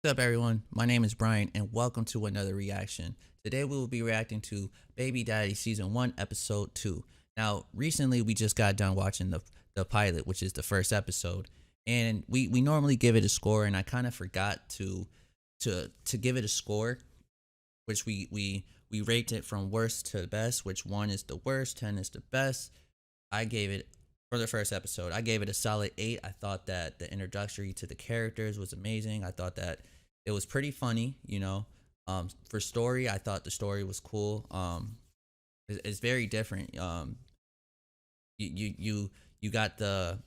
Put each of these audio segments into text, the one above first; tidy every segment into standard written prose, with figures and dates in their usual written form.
What's up, everyone? My name is Brian, and welcome to another reaction. Today, we will be reacting to Baby Daddy Season 1, Episode 2. Now, recently, we just got done watching the pilot, which is the first episode, and we normally give it a score, and I kind of forgot to give it a score, which we rate it from worst to best, which 1 is the worst, 10 is the best. I gave it, for the first episode, I gave it a solid 8. I thought that the introductory to the characters was amazing. I thought that it was pretty funny, you know. For story, I thought the story was cool. It's very different. You got the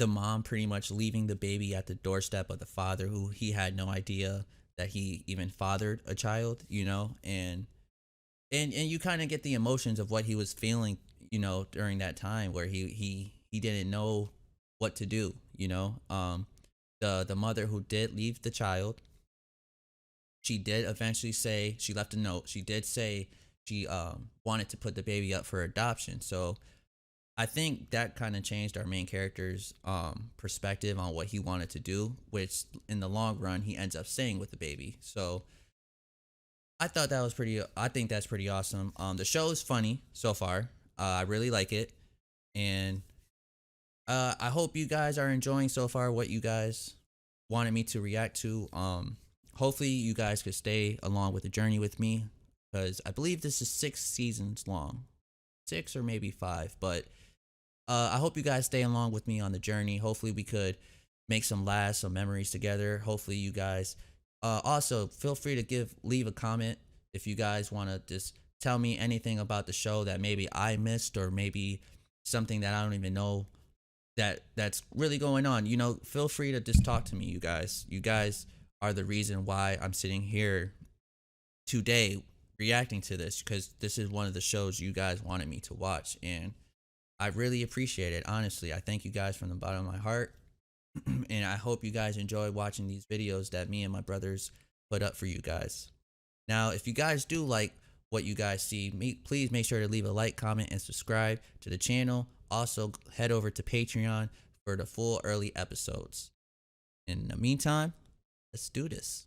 mom pretty much leaving the baby at the doorstep of the father, who he had no idea that he even fathered a child, you know, and you kind of get the emotions of what he was feeling, you know, during that time where he didn't know what to do, you know. The mother who did leave the child, she did eventually say, she left a note. She did say she wanted to put the baby up for adoption. So I think that kind of changed our main character's perspective on what he wanted to do, which in the long run he ends up staying with the baby. So I thought that was pretty. I think that's pretty awesome. The show is funny so far. I really like it, and I hope you guys are enjoying so far what you guys wanted me to react to. Hopefully you guys could stay along with the journey with me, because I believe this is 6 seasons long, 6 or maybe 5. But I hope you guys stay along with me on the journey. Hopefully we could make some laughs, some memories together. Hopefully you guys also feel free to leave a comment if you guys want to just tell me anything about the show that maybe I missed, or maybe something that I don't even know that's really going on. You know, feel free to just talk to me, you guys. You guys are the reason why I'm sitting here today reacting to this, because this is one of the shows you guys wanted me to watch, and I really appreciate it. Honestly, I thank you guys from the bottom of my heart. And I hope you guys enjoy watching these videos that me and my brothers put up for you guys. Now, if you guys do like what you guys see, please make sure to leave a like, comment, and subscribe to the channel. Also, head over to Patreon for the full early episodes. In the meantime, let's do this.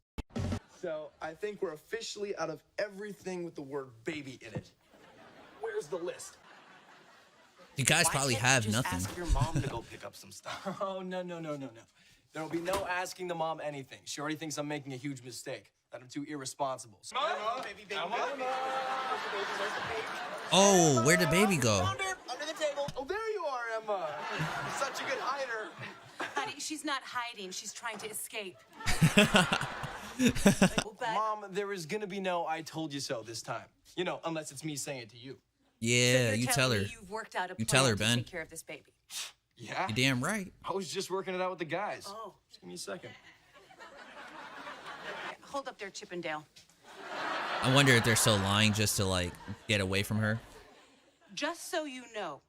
So, I think we're officially out of everything with the word baby in it. Where's the list? You guys probably have nothing. Ask your mom to go pick up some stuff. Oh, no. There'll be no asking the mom anything. She already thinks I'm making a huge mistake, that I'm too irresponsible. So, Baby. Oh, where'd the baby go? Under the table. oh, there you are, Emma. You're such a good hider. Honey, she's not hiding. She's trying to escape. Mom, there is gonna be no "I told you so" this time. You know, unless it's me saying it to you. Yeah, So you you're tell her. telling me You've worked out a You plan tell her, to Ben. take care of this baby. Yeah. You're damn right. I was just working it out with the guys. Oh. Just give me a second. Hold up there, Chippendale. I wonder if they're still lying just to like get away from her. Just so you know,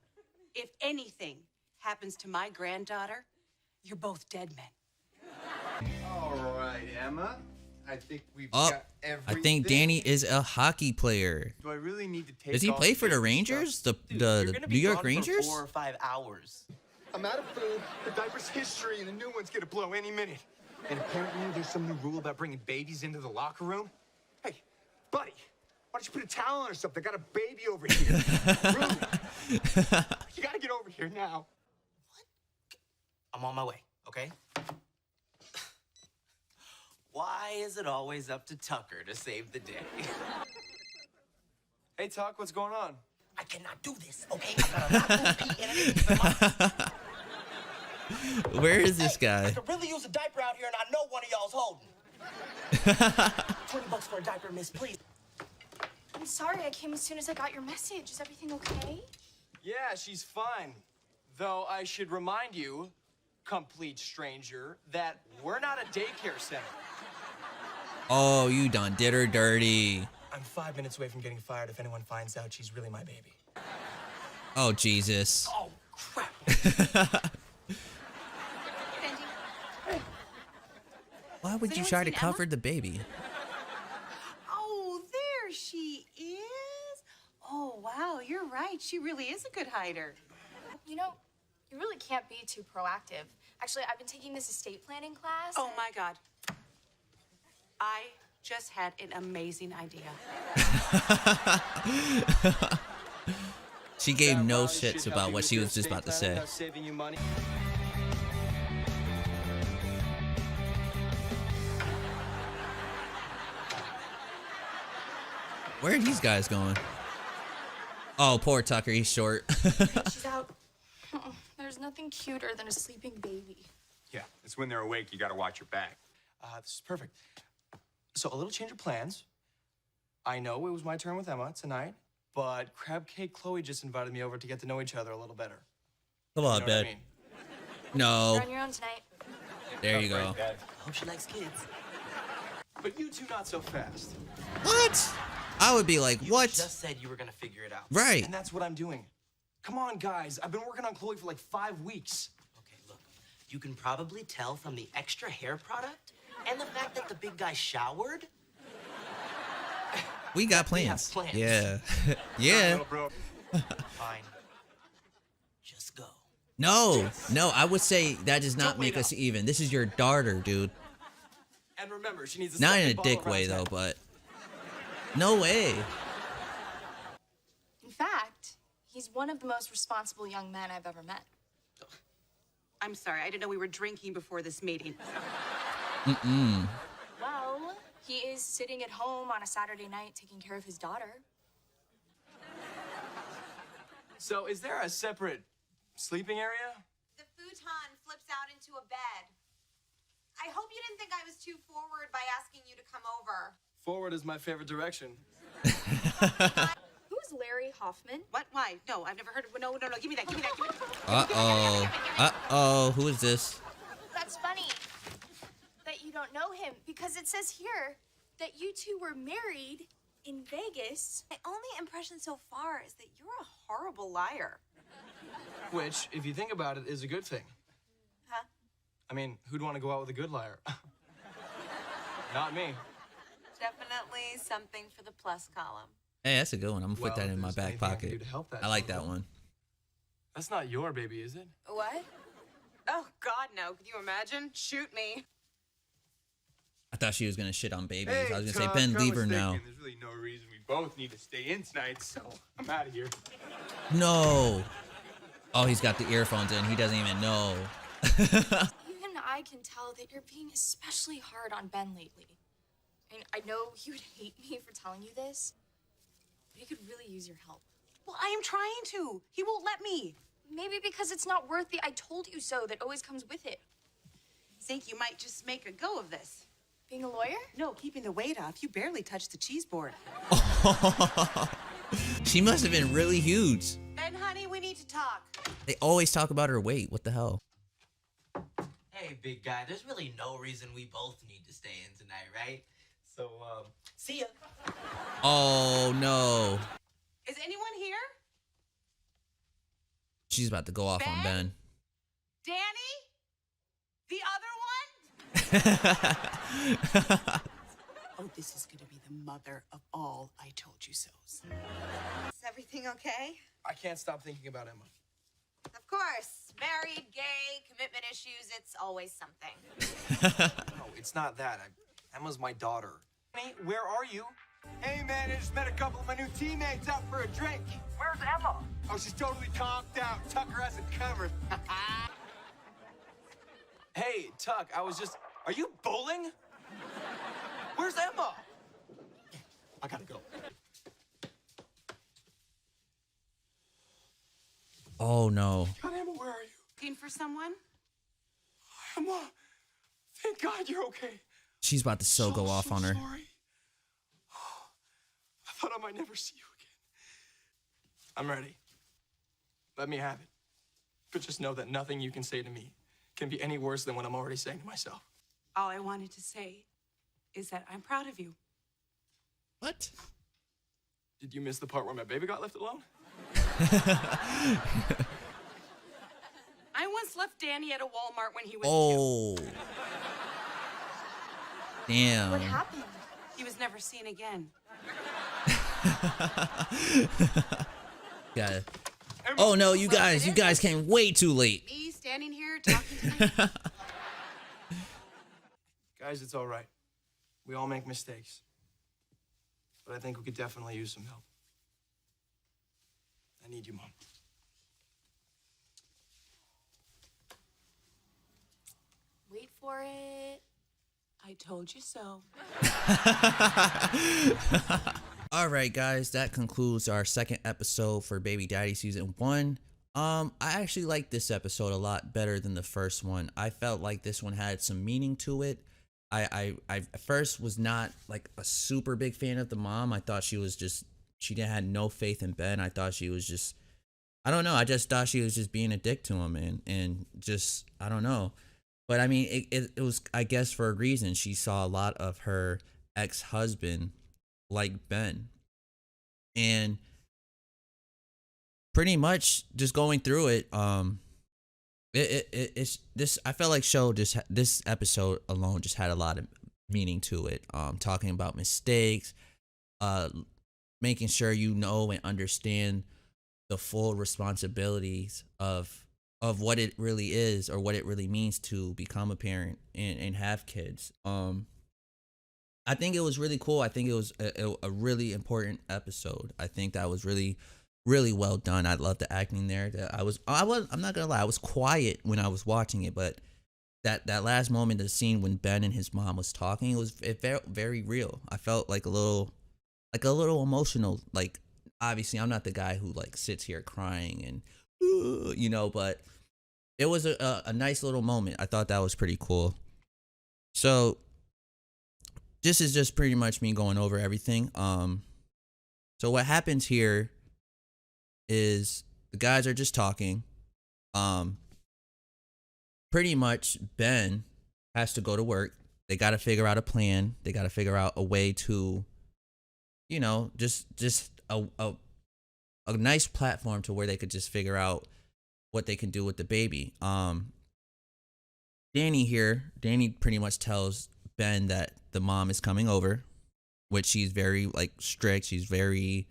if anything happens to my granddaughter, you're both dead men. All right, Emma. I think we've Oh, got everything. I think Danny is a hockey player. Do I really need to take Does he all play for the baby Rangers? stuff? Dude, The you're gonna be New York gone for Rangers? 4 or 5 hours. I'm out of food. The diaper's history, and the new one's gonna blow any minute. And apparently, there's some new rule about bringing babies into the locker room. Hey, buddy, why don't you put a towel on or something? I got a baby over here. Rudy, you gotta get over here now. I'm on my way, okay? Why is it always up to Tucker to save the day? Hey, Tuck, what's going on? I cannot do this, okay? I got a lot of pee and I need to keep them up. Where is this I guy? could really use a diaper out here, and I know one of y'all's holding. $20 for a diaper, miss, please. I'm sorry, I came as soon as I got your message. Is everything okay? Yeah, she's fine. Though I should remind you, complete stranger, that we're not a daycare center. Oh, you done did her dirty. I'm 5 minutes away from getting fired if anyone finds out she's really my baby. Oh, Jesus. Oh, crap. Benji. Why would you anyone try to seen Emma? cover the baby? Oh, there she is. Oh, wow, you're right. She really is a good hider. You know, you really can't be too proactive. Actually, I've been taking this estate planning class. Oh, my God. I just had an amazing idea. She gave no Well, it should shits help about you what with she your was just estate about to planning, say. thus saving you money. Where are these guys going? Oh, poor Tucker. He's short. She's out. There's nothing cuter than a sleeping baby. Yeah, it's when they're awake, you gotta watch your back. This is perfect. So, a little change of plans. I know it was my turn with Emma tonight, but Crab Cake Chloe just invited me over to get to know each other a little better. Come You on, know what I bed. mean? No. You're on your own tonight. There you go. Hope she likes kids. But you two not so fast. What? I would be like, You what? just said you were gonna figure it out. Right. And that's what I'm doing. Come on, guys. I've been working on Chloe for like 5 weeks. Okay, look. You can probably tell from the extra hair product and the fact that the big guy showered. We got We have plans. plans. Yeah. Yeah. Little bro. Fine. Just go. No. No, I would say that does not Don't make wait us up. even. This is your daughter, dude. And remember, she needs a Not in second a bottle dick around way, 10. though, but. No way. In fact, he's one of the most responsible young men I've ever met. I'm sorry, I didn't know we were drinking before this meeting. Well, he is sitting at home on a Saturday night taking care of his daughter. So, is there a separate sleeping area? The futon flips out into a bed. I hope you didn't think I was too forward by asking you to come over. Forward is my favorite direction. Who's Larry Hoffman? What? Why? No, I've never heard of. No, give me that. Give me that. Give me that. Uh-oh. Uh-oh. Who is this? That's funny that you don't know him because it says here that you two were married in Vegas. My only impression so far is that you're a horrible liar. Which, if you think about it, is a good thing. Huh? I mean, who'd want to go out with a good liar? Not me. Definitely something for the plus column. Hey, that's a good one. I'm gonna put Well, that if in my there's back anything I can do pocket. to help that, I like somehow. that one. That's not your baby, is it? What? Oh, God, no. Could you imagine? Shoot me. I thought she was gonna shit on babies. Hey, I was gonna Tuck, say, Ben, I'm leave her mistaken. now. There's really no reason we both need to stay in tonight, so I'm out of here. No. Oh, he's got the earphones in. He doesn't even know. Even I can tell that you're being especially hard on Ben lately. I know he would hate me for telling you this, but he could really use your help. Well, I am trying to. He won't let me. Maybe because it's not worth the I told you so that always comes with it. Think you might just make a go of this? Being a lawyer? No, keeping the weight off. You barely touched the cheese board. She must have been really huge. Ben, honey, we need to talk. They always talk about her weight. What the hell? Hey, big guy, there's really no reason we both need to stay in tonight, right? So, see ya. Oh, no. Is anyone here? She's about to go off on Ben. Danny? The other one? Oh, this is gonna be the mother of all I told you so's. Is everything okay? I can't stop thinking about Emma. Of course. Married, gay, commitment issues, it's always something. No, it's not that. Emma's my daughter. Honey, where are you? Hey, man, I just met a couple of my new teammates out for a drink. Where's Emma? Oh, she's totally conked out. Tucker has it covered. Hey, Tuck, I was just... Are you bowling? Where's Emma? I gotta go. Oh, no. God, Emma, where are you? Looking for someone? Emma, thank God you're okay. She's about to so go off on her. Sorry. I thought I might never see you again. I'm ready. Let me have it. But just know that nothing you can say to me can be any worse than what I'm already saying to myself. All I wanted to say is that I'm proud of you. What? Did you miss the part where my baby got left alone? I once left Danny at a Walmart when he was Oh. Damn. What happened? He was never seen again. Got it. Oh no, you guys came way too late. Me standing here talking to my... Guys, it's all right. We all make mistakes. But I think we could definitely use some help. I need you, Mom. Wait for it. I told you so. All right, guys, that concludes our second episode for Baby Daddy season 1. I actually like this episode a lot better than the first one. I felt like this one had some meaning to it. I at first was not like a super big fan of the mom. I thought she had no faith in Ben. I thought she was just, I don't know. I just thought she was just being a dick to him and just, I don't know. But I mean, it was, I guess, for a reason. She saw a lot of her ex-husband like Ben. And pretty much just going through it, it's this, I felt like this episode alone just had a lot of meaning to it. Talking about mistakes, making sure you know and understand the full responsibilities of what it really is or what it really means to become a parent and have kids. I think it was really cool. I think it was a really important episode. I think that was really, really well done. I love the acting there. I'm not gonna lie, I was quiet when I was watching it, but that last moment, the scene when Ben and his mom was talking, it felt very real. I felt like a little emotional. Like, obviously I'm not the guy who like sits here crying and but it was a nice little moment. I thought that was pretty cool. So this is just pretty much me going over everything. So what happens here is the guys are just talking. Pretty much Ben has to go to work. They got to figure out a plan. They got to figure out a way to, just a nice platform to where they could just figure out what they can do with the baby. Danny pretty much tells Ben that the mom is coming over, which she's very like strict. She's very,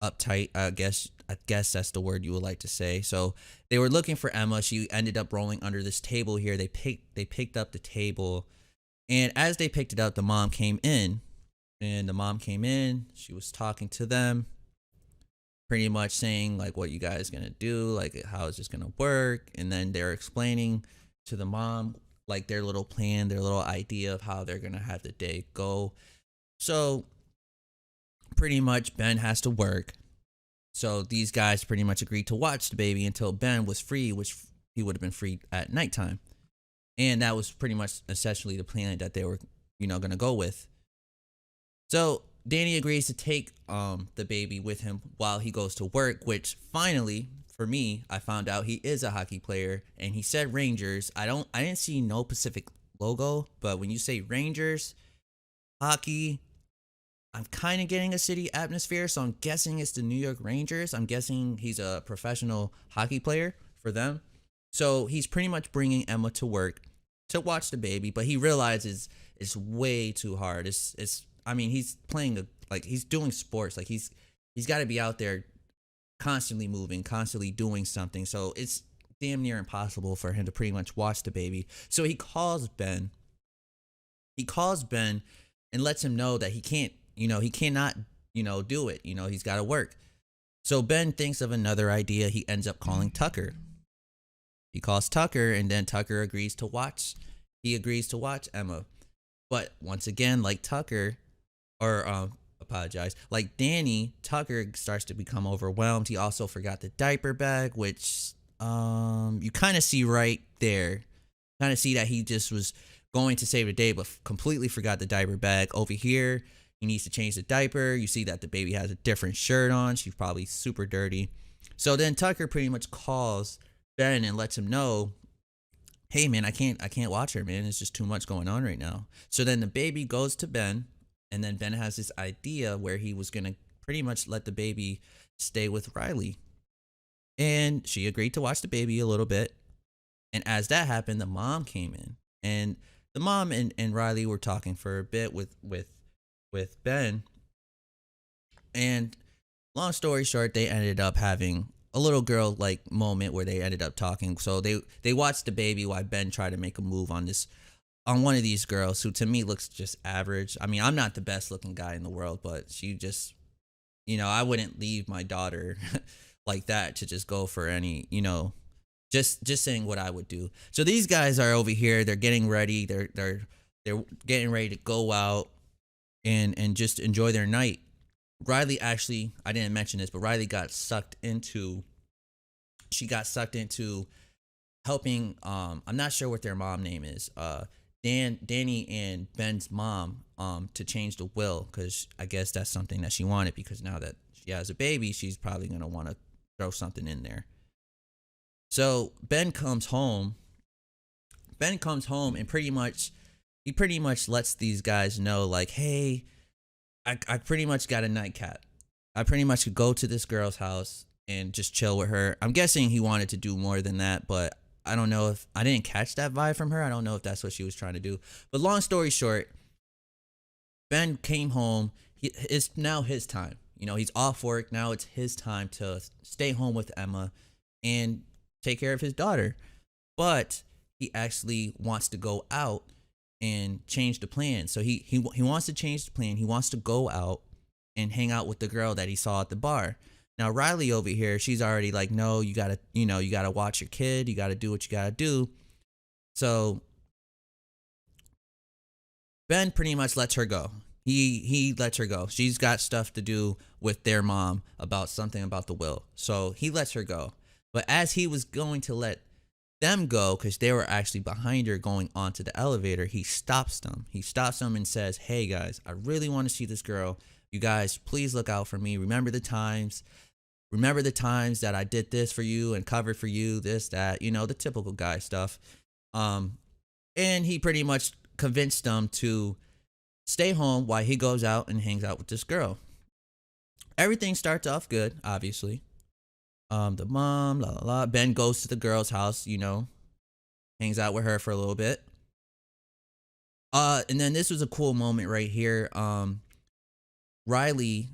uptight. I guess that's the word you would like to say. So they were looking for Emma. She ended up rolling under this table here. They picked up the table, and as they picked it up, the mom came in. She was talking to them, pretty much saying like, what you guys gonna do, like how is this gonna work. And then they're explaining to the mom like their little plan, their little idea of how they're gonna have the day go. So pretty much Ben has to work, so these guys pretty much agreed to watch the baby until Ben was free, which he would have been free at nighttime. And that was pretty much essentially the plan that they were gonna go with. So Danny agrees to take the baby with him while he goes to work, which finally, for me, I found out he is a hockey player, and he said Rangers. I didn't see no Pacific logo, but when you say Rangers, hockey, I'm kind of getting a city atmosphere, so I'm guessing it's the New York Rangers. I'm guessing he's a professional hockey player for them. So he's pretty much bringing Emma to work to watch the baby, but he realizes it's way too hard. He's playing he's doing sports. Like he's got to be out there constantly moving, constantly doing something. So it's damn near impossible for him to pretty much watch the baby. So he calls Ben. And lets him know that he can't, he cannot, do it. He's got to work. So Ben thinks of another idea. He ends up calling Tucker. He calls Tucker, and then Tucker agrees to watch. He agrees to watch Emma. But once again, like Tucker, like Danny, Tucker starts to become overwhelmed. He also forgot the diaper bag, which you kind of see right there. Kind of see that he just was going to save the day, but completely forgot the diaper bag. Over here, he needs to change the diaper. You see that the baby has a different shirt on. She's probably super dirty. So then Tucker pretty much calls Ben and lets him know, hey man, I can't watch her, man. It's just too much going on right now. So then the baby goes to Ben, and then Ben has this idea where he was gonna pretty much let the baby stay with Riley. And she agreed to watch the baby a little bit. And as that happened, the mom came in. And the mom and Riley were talking for a bit with Ben. And long story short, they ended up having a little girl like moment where they ended up talking. So they watched the baby while Ben tried to make a move on this on one of these girls who to me looks just average. I mean, I'm not the best looking guy in the world, but she just, I wouldn't leave my daughter like that to just go for any, just saying what I would do. So these guys are over here, they're getting ready, they're getting ready to go out and just enjoy their night. Riley actually, I didn't mention this, but Riley got sucked into helping, I'm not sure what their mom name is, Danny and Ben's mom, to change the will, because I guess that's something that she wanted, because now that she has a baby, she's probably going to want to throw something in there. So Ben comes home and pretty much lets these guys know, like, hey, I pretty much got a nightcap. I pretty much could go to this girl's house and just chill with her. I'm guessing he wanted to do more than that, but I don't know if I didn't catch that vibe from her. I don't know if that's what she was trying to do. But long story short, Ben came home. It's now his time. He's off work. Now it's his time to stay home with Emma and take care of his daughter. But he actually wants to go out and change the plan. So he wants to change the plan. He wants to go out and hang out with the girl that he saw at the bar. Now, Riley over here, she's already like, no, you gotta watch your kid. You gotta do what you gotta do. So Ben pretty much lets her go. He lets her go. She's got stuff to do with their mom about something about the will. So he lets her go. But as he was going to let them go, because they were actually behind her going onto the elevator, he stops them. He stops them and says, hey guys, I really want to see this girl. You guys, please look out for me. Remember the times that I did this for you and covered for you, this, that, the typical guy stuff. And he pretty much convinced them to stay home while he goes out and hangs out with this girl. Everything starts off good, obviously. The mom, la la la. Ben goes to the girl's house, hangs out with her for a little bit. And then this was a cool moment right here. Riley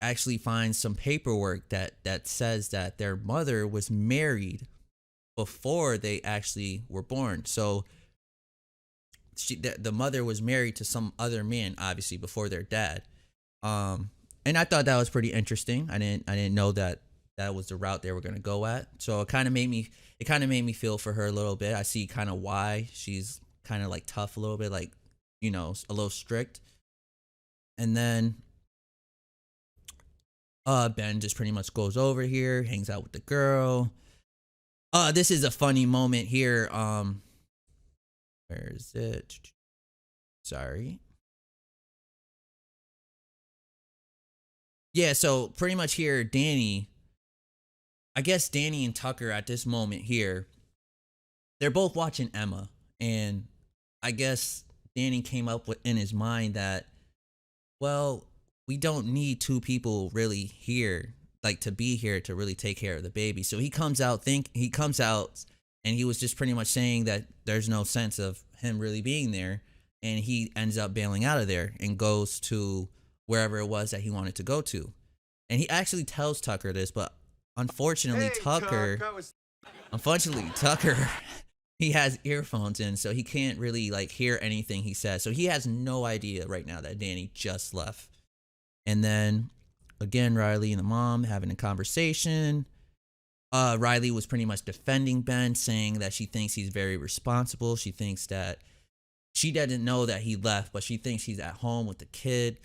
actually finds some paperwork that says that their mother was married before they actually were born. So the mother was married to some other man, obviously, before their dad. And I thought that was pretty interesting. I didn't know that was the route they were going to go at. So it kind of made me feel for her a little bit. I see kind of why she's kind of like tough a little bit, like, a little strict. And then Ben just pretty much goes over here, hangs out with the girl. This is a funny moment here. Where is it? Sorry. Yeah, so pretty much here, Danny and Tucker at this moment here, they're both watching Emma. And I guess Danny came up with in his mind that, well, we don't need two people really here, like to be here to really take care of the baby. So he comes out and he was just pretty much saying that there's no sense of him really being there. And he ends up bailing out of there and goes to wherever it was that he wanted to go to. And he actually tells Tucker this, but unfortunately, Tucker, he has earphones in, so he can't really like hear anything he says. So he has no idea right now that Danny just left. And then again, Riley and the mom having a conversation. Riley was pretty much defending Ben, saying that she thinks he's very responsible. She thinks that she doesn't know that he left, but she thinks he's at home with the kid,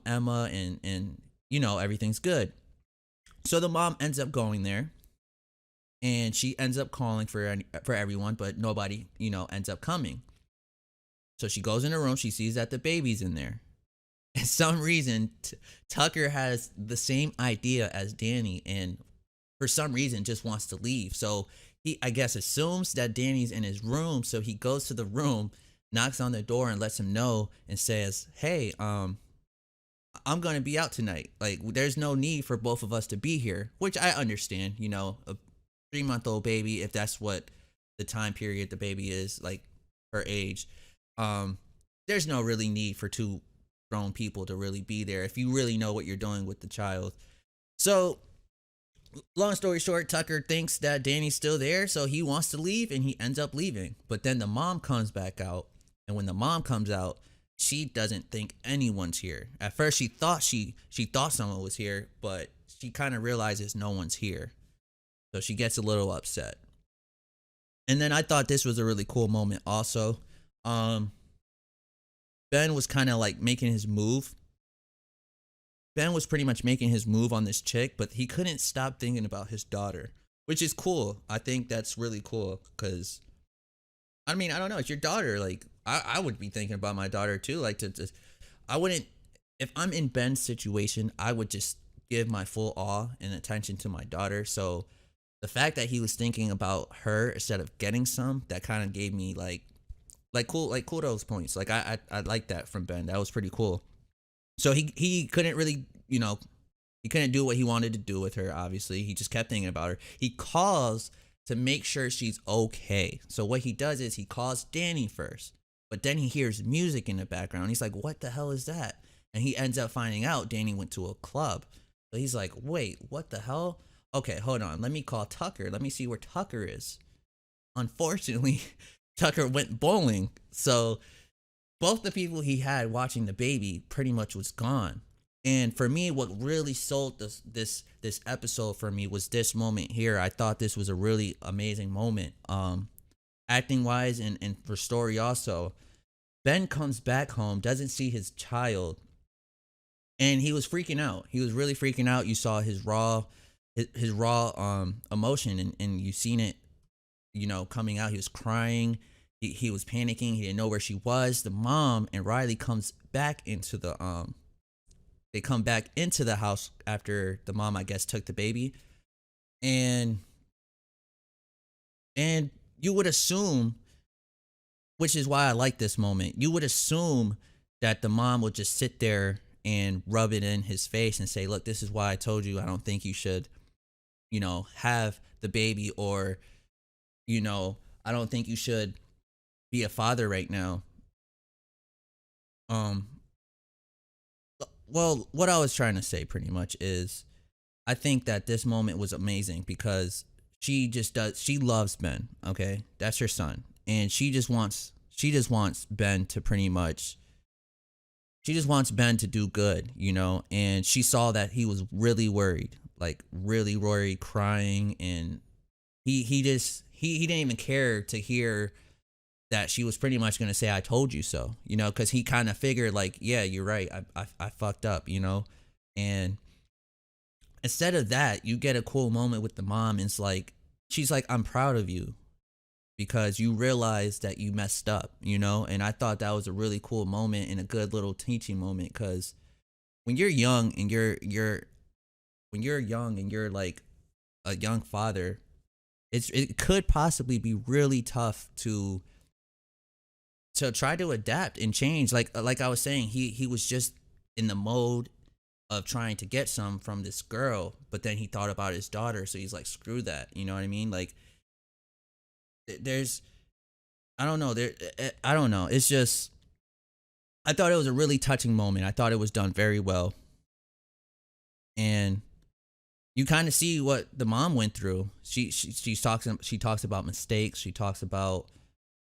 Emma, and everything's good. So the mom ends up going there, and she ends up calling for everyone, but nobody, ends up coming. So she goes in the room. She sees that the baby's in there. For some reason, Tucker has the same idea as Danny, and for some reason just wants to leave. So he, I guess, assumes that Danny's in his room. So he goes to the room, knocks on the door, and lets him know and says, hey, I'm going to be out tonight. Like, there's no need for both of us to be here, which I understand, a 3-month-old baby, if that's what the time period the baby is, like her age, there's no really need for two grown people to really be there if you really know what you're doing with the child. So long story short, Tucker thinks that Danny's still there, so he wants to leave, and he ends up leaving. But then the mom comes back out, And when the mom comes out, she doesn't think anyone's here. At first she thought she thought someone was here, but she kind of realizes no one's here. So she gets a little upset. And then I thought this was a really cool moment also. Ben was kind of like making his move. Ben was pretty much making his move on this chick, but he couldn't stop thinking about his daughter, which is cool. I think that's really cool because, I mean, I don't know. It's your daughter. Like, I would be thinking about my daughter too. Like, I wouldn't, if I'm in Ben's situation, I would just give my full awe and attention to my daughter. So the fact that he was thinking about her instead of getting some, that kind of gave me like kudos points. Like I like that from Ben. That was pretty cool. So he couldn't really, you know, he couldn't do what he wanted to do with her. Obviously, he just kept thinking about her. He calls to make sure she's okay. So what he does is he calls Danny first, but then he hears music in the background. He's like, "What the hell is that?" And he ends up finding out Danny went to a club. So he's like, "Wait, what the hell? Okay, hold on. Let me call Tucker. Let me see where Tucker is." Unfortunately, Tucker went bowling. So both the people he had watching the baby pretty much was gone. And for me, what really sold this episode for me was this moment here. I thought this was a really amazing moment. Acting wise and for story also. Ben comes back home, doesn't see his child, and he was freaking out. He was really freaking out. You saw his raw emotion and you seen it, you know, coming out. He was crying. He was panicking. He didn't know where she was. The mom and Riley comes back into the they come back into the house after the mom, I guess, took the baby. And you would assume, which is why I like this moment, you would assume that the mom would just sit there and rub it in his face and say, "Look, this is why I told you I don't think you should, you know, have the baby, or, you know, I don't think you should be a father right now." Well, what I was trying to say pretty much is I think that this moment was amazing because she loves Ben, okay? That's her son. And she just wants Ben to pretty much, she just wants Ben to do good, you know? And she saw that he was really worried, like really worried, crying, and he didn't even care to hear that she was pretty much going to say, "I told you so," you know, because he kind of figured like, yeah, you're right. I fucked up, you know? And instead of that, you get a cool moment with the mom. It's like, she's like, "I'm proud of you because you realized that you messed up," you know? And I thought that was a really cool moment and a good little teaching moment because when you're young and when you're young and you're like a young father, it could possibly be really tough to try to adapt and change. Like I was saying, he was just in the mode of trying to get some from this girl, but then he thought about his daughter, so he's like, screw that, you know what I mean? Like, there's, I don't know, it's just, I thought it was a really touching moment. I thought it was done very well, and you kind of see what the mom went through. She talks about mistakes. She talks about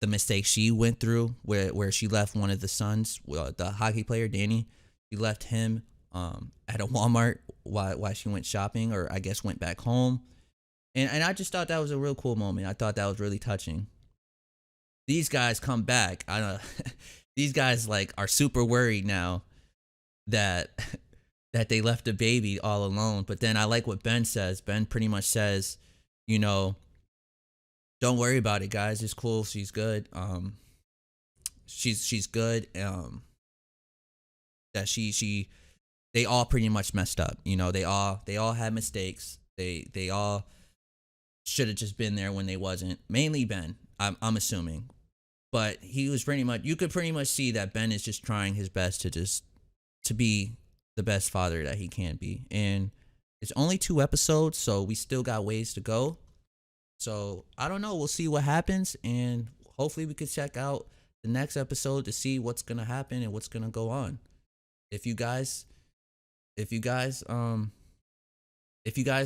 the mistake she went through where she left one of the sons, the hockey player, Danny. She left him at a Walmart while she went shopping, or I guess went back home. And I just thought that was a real cool moment. I thought that was really touching. These guys come back. I don't know. These guys like are super worried now that they left the baby all alone. But then I like what Ben says. Ben pretty much says, you know, "Don't worry about it, guys. It's cool. She's good. She's good. That they all pretty much messed up. You know, they all had mistakes. They all should have just been there when they wasn't. Mainly Ben, I'm assuming, but he was pretty much. You could pretty much see that Ben is just trying his best to be the best father that he can be. And it's only 2 episodes, so we still got ways to go. So I don't know. We'll see what happens, and hopefully we can check out the next episode to see what's gonna happen and what's gonna go on. If you guys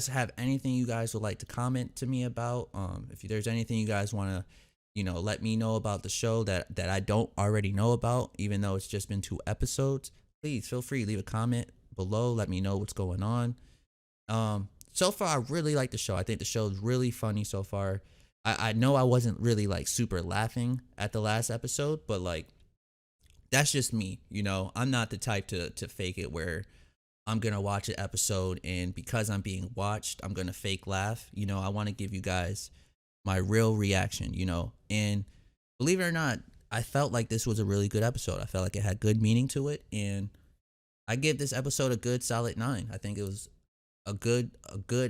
have anything you guys would like to comment to me about, if there's anything you guys want to you know, let me know about the show that I don't already know about, even though it's just been 2 episodes. Please feel free, leave a comment below, let me know what's going on. So far I really like the show. I think the show is really funny so far. I know I wasn't really like super laughing at the last episode, but like that's just me, you know. I'm not the type to fake it where I'm gonna watch an episode and because I'm being watched, I'm gonna fake laugh. You know, I want to give you guys my real reaction, you know. And believe it or not, I felt like this was a really good episode. I felt like it had good meaning to it, and I give this episode a good solid 9. I think it was a good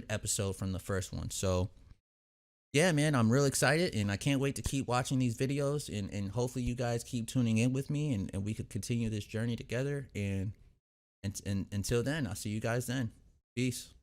episode from the first one. So yeah, man, I'm real excited and I can't wait to keep watching these videos, and hopefully you guys keep tuning in with me, and we could continue this journey together. And until then, I'll see you guys then. Peace.